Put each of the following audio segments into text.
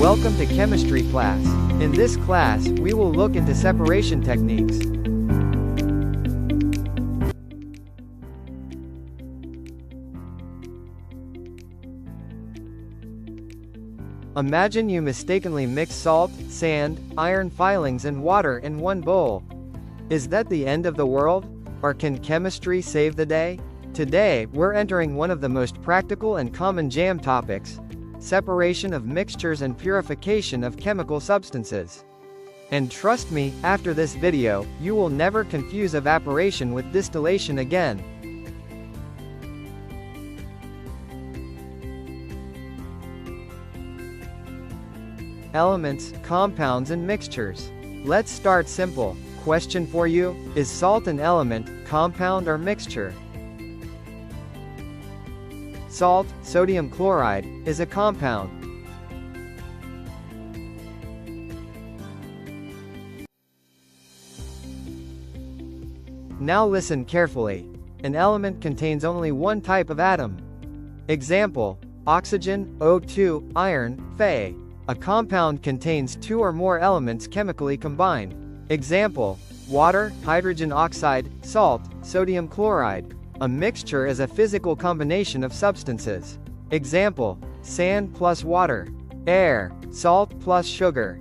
Welcome to chemistry class. In this class, we will look into separation techniques. Imagine you mistakenly mix salt, sand, iron filings and water in one bowl. Is that the end of the world? Or can chemistry save the day? Today, we're entering one of the most practical and common JAMB topics: separation of mixtures and purification of chemical substances. And trust me, after this video, you will never confuse evaporation with distillation again. Elements, compounds and mixtures. Let's start simple. Question for you: is salt an element, compound or mixture? Salt, sodium chloride, is a compound. Now listen carefully. An element contains only one type of atom. Example: oxygen, O2, iron, Fe. A compound contains two or more elements chemically combined. Example: water, hydrogen oxide, salt, sodium chloride. A mixture is a physical combination of substances. Example: sand plus water, air, salt plus sugar.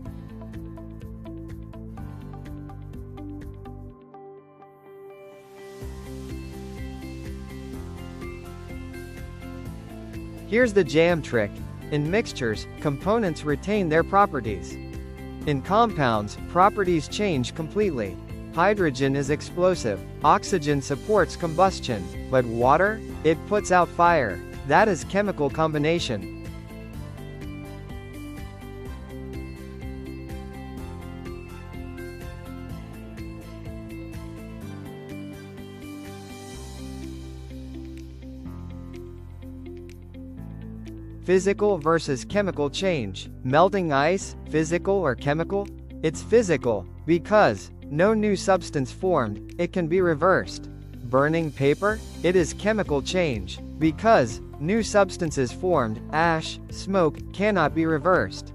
Here's the JAMB trick. In mixtures, components retain their properties. In compounds, properties change completely. Hydrogen is explosive, oxygen supports combustion, but water, it puts out fire. That is chemical combination. Physical versus chemical change. Melting ice, physical or chemical? It's physical, because no new substance formed, it can be reversed. Burning paper? It is chemical change, because new substances formed, ash, smoke, cannot be reversed.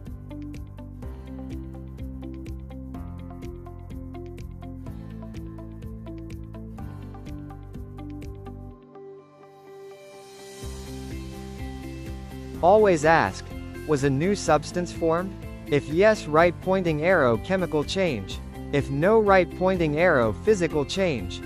Always ask, was a new substance formed? If yes, right pointing arrow, chemical change. If no, right pointing arrow, physical change.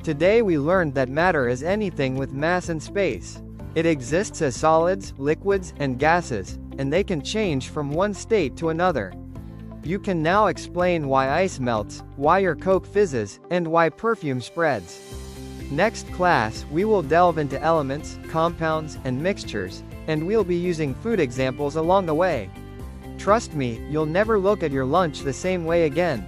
Today we learned that matter is anything with mass and space. It exists as solids, liquids, and gases, and they can change from one state to another. You can now explain why ice melts, why your Coke fizzes, and why perfume spreads. Next class, we will delve into elements, compounds, and mixtures, and we'll be using food examples along the way. Trust me, you'll never look at your lunch the same way again.